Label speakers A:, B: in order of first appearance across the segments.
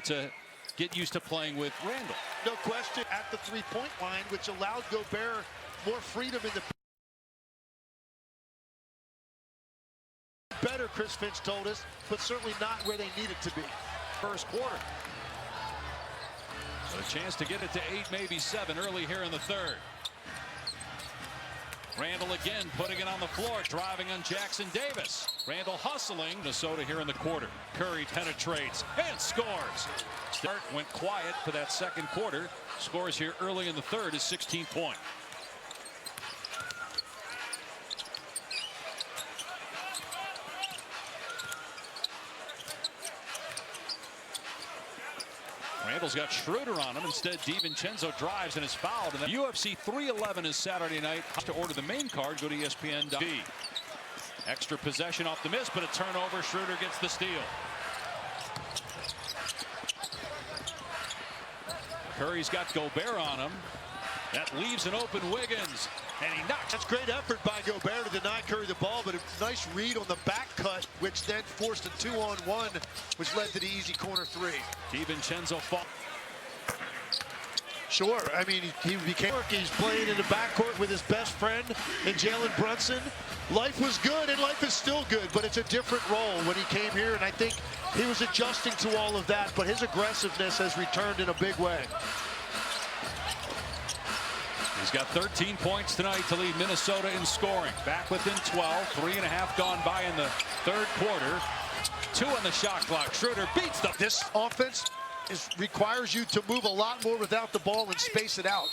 A: to get used to playing with Randall.
B: No question at the three-point line, which allowed Gobert more freedom in the better, Chris Finch told us, but certainly not where they needed to be.
A: First quarter. But a chance to get it to 8, maybe 7 early here in the third. Randall again putting it on the floor, driving on Jackson Davis. Randall hustling. Minnesota here in the quarter. Curry penetrates and scores. Start went quiet for that second quarter. Scores here early in the third is 16 points. Randall's got Schroeder on him. Instead, DiVincenzo drives and is fouled. And then UFC 311 is Saturday night. To order the main card, go to ESPN.TV. Extra possession off the miss, but a turnover. Schroeder gets the steal. Curry's got Gobert on him. That leaves an open Wiggins. And he knocks.
B: That's great effort by Gobert to deny Curry the ball, but a nice read on the back cut, which then forced a 2-on-1, which led to the easy corner three.
A: DiVincenzo fall.
B: Sure, I mean, he became. He's playing in the backcourt with his best friend and Jalen Brunson. Life was good, and life is still good, but it's a different role when he came here, and I think he was adjusting to all of that, but his aggressiveness has returned in a big way.
A: He's got 13 points tonight to lead Minnesota in scoring. Back within 12. 3.5 gone by in the third quarter. 2 on the shot clock. Schroeder beats them.
B: This offense requires you to move a lot more without the ball and space it out.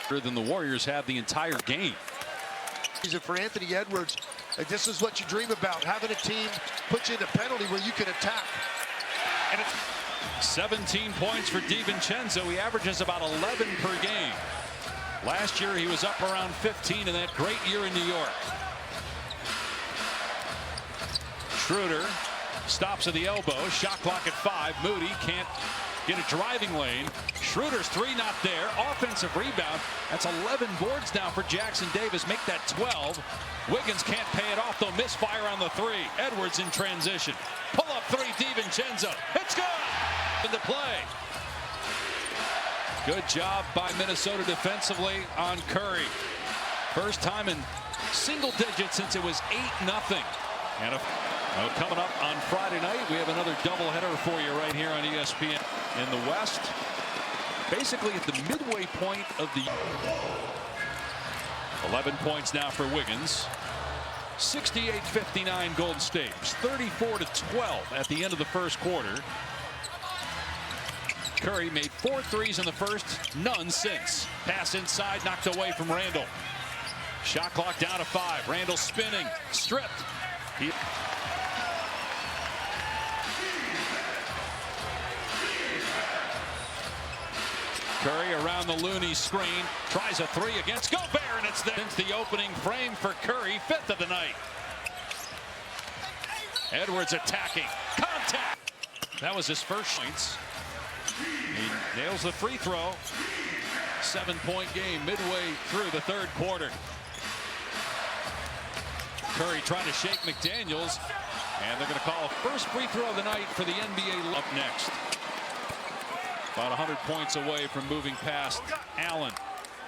A: Than the Warriors have the entire game.
B: For Anthony Edwards, this is what you dream about. Having a team put you in a penalty where you can attack.
A: And it's 17 points for DiVincenzo. He averages about 11 per game. Last year he was up around 15 in that great year in New York. Schroeder stops at the elbow. Shot clock at 5. Moody can't get a driving lane. Schroeder's 3 not there. Offensive rebound. That's 11 boards now for Jackson Davis. Make that 12. Wiggins can't pay it off though. Misfire on the 3. Edwards in transition. Pull up 3. DiVincenzo. It's good. Into play. Good job by Minnesota defensively on Curry. First time in single digits since it was 8-0. And coming up on Friday night, we have another doubleheader for you right here on ESPN in the West. Basically at the midway point of the 11 points now for Wiggins. 68-59 Golden State. 34-12 at the end of the first quarter. Curry made 4 threes in the first, none since. Pass inside, knocked away from Randall. Shot clock down to 5. Randall spinning, stripped. Curry around the Looney screen, tries a 3 against Gobert, and it's the opening frame for Curry, 5th of the night. Edwards attacking, contact. That was his first points. He nails the free throw. 7-point game midway through the third quarter. Curry trying to shake McDaniels, and they're going to call a first free throw of the night for the NBA. Up next. About 100 points away from moving past Allen.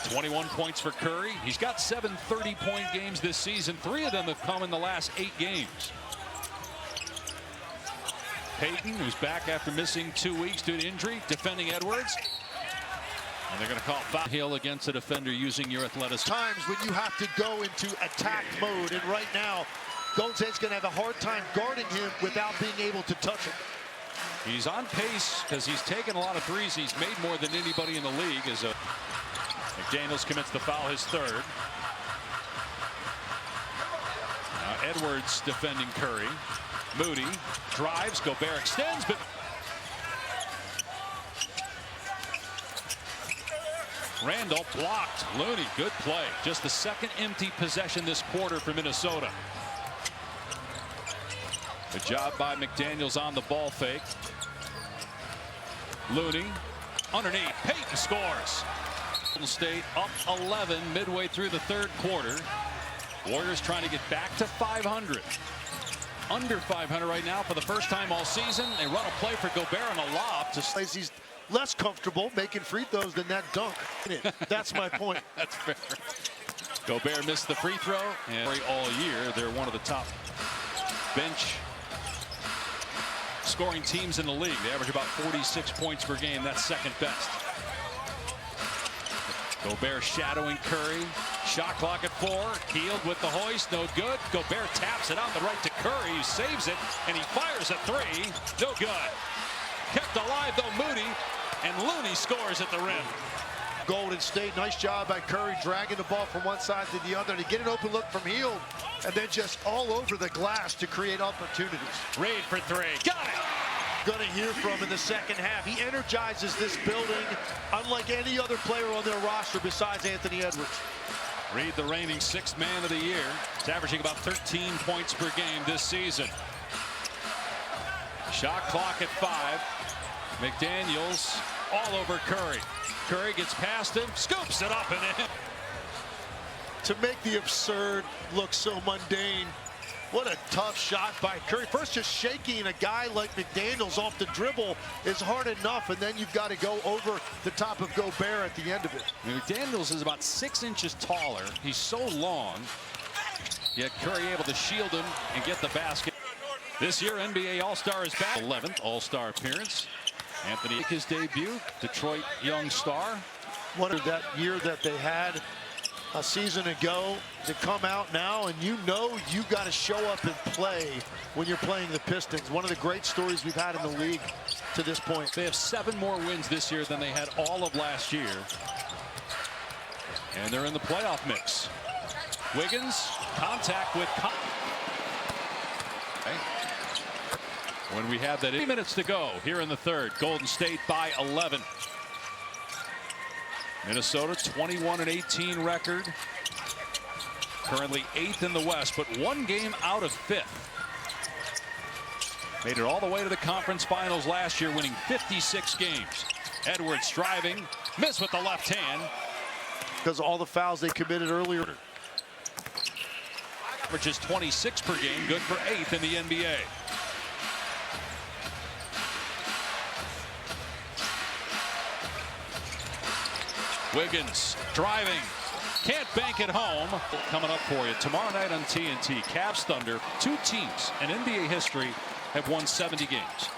A: 21 points for Curry. He's got 7 30-point games this season. 3 of them have come in the last 8 games. Payton, who's back after missing 2 weeks due to injury, defending Edwards. And they're going to call foul. Hill against a defender using your athleticism.
B: Times when you have to go into attack mode, and right now, Golden State's going to have a hard time guarding him without being able to touch him.
A: He's on pace because he's taken a lot of threes. He's made more than anybody in the league. As McDaniels commits the foul, his 3rd. Now Edwards defending Curry. Moody drives, Gobert extends, but Randall blocked. Looney, good play. Just the 2nd empty possession this quarter for Minnesota. Good job by McDaniels on the ball fake. Looney underneath. Payton scores. Golden State up 11 midway through the third quarter. Warriors trying to get back to 500. under 500 right now for the first time all season. They run a play for Gobert on a lob to
B: He's less comfortable making free throws than that dunk. That's my point.
A: That's fair. Gobert missed the free throw, and all year they're one of the top bench scoring teams in the league. They average about 46 points per game. That's second best. Gobert shadowing Curry. Shot clock at 4. Healed with the hoist. No good. Gobert taps it out the right to Curry. He saves it, and he fires a 3. No good. Kept alive, though, Moody. And Looney scores at the rim.
B: Golden State, nice job by Curry dragging the ball from one side to the other to get an open look from Hield, and then just all over the glass to create opportunities.
A: Reed for 3. Got it!
B: Going to hear from in the second half. He energizes this building unlike any other player on their roster besides Anthony Edwards.
A: Reed, the reigning 6th man of the year. He's averaging about 13 points per game this season. Shot clock at 5. McDaniels all over Curry. Curry gets past him, scoops it up and in.
B: To make the absurd look so mundane, what a tough shot by Curry. First, just shaking a guy like McDaniels off the dribble is hard enough, and then you've got to go over the top of Gobert at the end of it.
A: McDaniels is about 6 inches taller. He's so long, yet Curry able to shield him and get the basket. This year, NBA All-Star is back. 11th All-Star appearance. Anthony, his debut, Detroit young star.
B: What is that year that they had a season ago to come out now, and you know you got to show up and play when you're playing the Pistons. One of the great stories we've had in the league to this point.
A: They have 7 more wins this year than they had all of last year. And they're in the playoff mix. Wiggins, contact with when we have that 8 minutes to go here in the third. Golden State by 11. Minnesota 21-18 record. Currently 8th in the West, but 1 game out of 5th. Made it all the way to the conference finals last year, winning 56 games. Edwards driving, missed with the left hand.
B: Because of all the fouls they committed earlier.
A: Averages 26 per game, good for 8th in the NBA. Wiggins driving, can't bank it home. Coming up for you tomorrow night on TNT. Cavs Thunder, 2 teams in NBA history have won 70 games.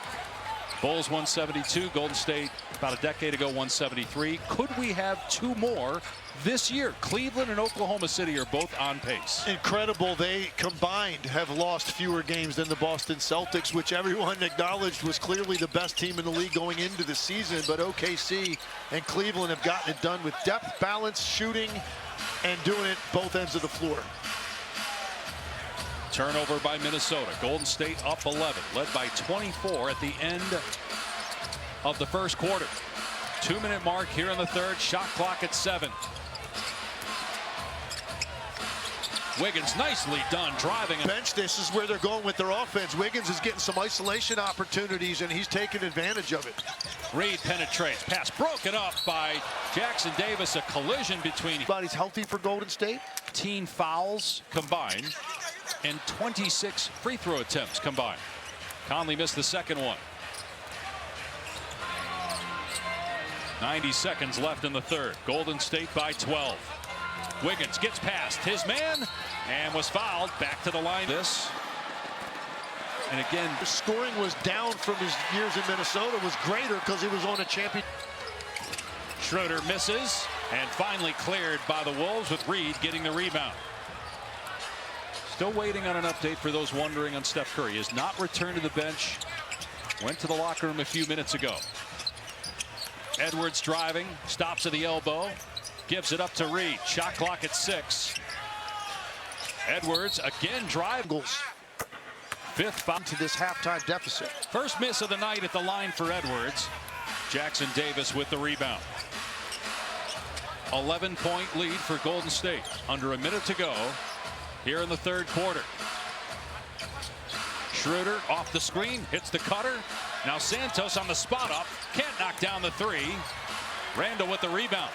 A: Bulls 172, Golden State about a decade ago 173. Could we have 2 more this year? Cleveland and Oklahoma City are both on pace.
B: Incredible. They combined have lost fewer games than the Boston Celtics, which everyone acknowledged was clearly the best team in the league going into the season. But OKC and Cleveland have gotten it done with depth, balance, shooting, and doing it both ends of the floor.
A: Turnover by Minnesota. Golden State up 11, led by 24 at the end of the first quarter. 2-minute mark here in the third. Shot clock at 7. Wiggins nicely done driving.
B: Bench, this is where they're going with their offense. Wiggins is getting some isolation opportunities, and he's taking advantage of it.
A: Reed penetrates. Pass broken up by Jackson Davis. A collision between.
B: Everybody's healthy for Golden State.
A: 18 fouls combined and 26 free throw attempts combined. Conley missed the second one. 90 seconds left in the third. Golden State by 12. Wiggins gets past his man and was fouled. Back to the line. This. And again,
B: the scoring was down from his years in Minnesota, was greater because he was on a champion.
A: Schroeder misses and finally cleared by the Wolves with Reed getting the rebound. Still waiting on an update for those wondering on Steph Curry. He has not returned to the bench. Went to the locker room a few minutes ago. Edwards driving, stops at the elbow, gives it up to Reed. Shot clock at 6. Edwards again drives. 5th foul
B: to this halftime deficit.
A: First miss of the night at the line for Edwards. Jackson Davis with the rebound. 11-point lead for Golden State. Under a minute to go here in the third quarter. Schroeder off the screen, hits the cutter. Now Santos on the spot up, can't knock down the 3. Randall with the rebound.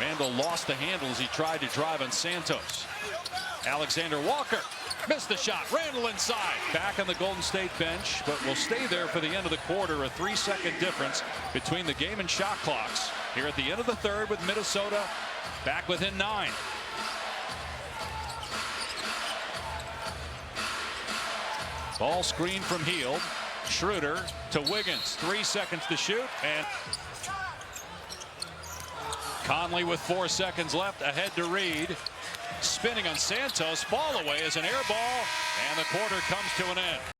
A: Randall lost the handle as he tried to drive on Santos. Alexander Walker missed the shot. Randall inside. Back on the Golden State bench, but will stay there for the end of the quarter. A 3-second difference between the game and shot clocks. Here at the end of the third with Minnesota back within 9. Ball screen from Hield. Schroeder to Wiggins. 3 seconds to shoot. And Conley with 4 seconds left. Ahead to Reed. Spinning on Santos. Ball away as an air ball. And the quarter comes to an end.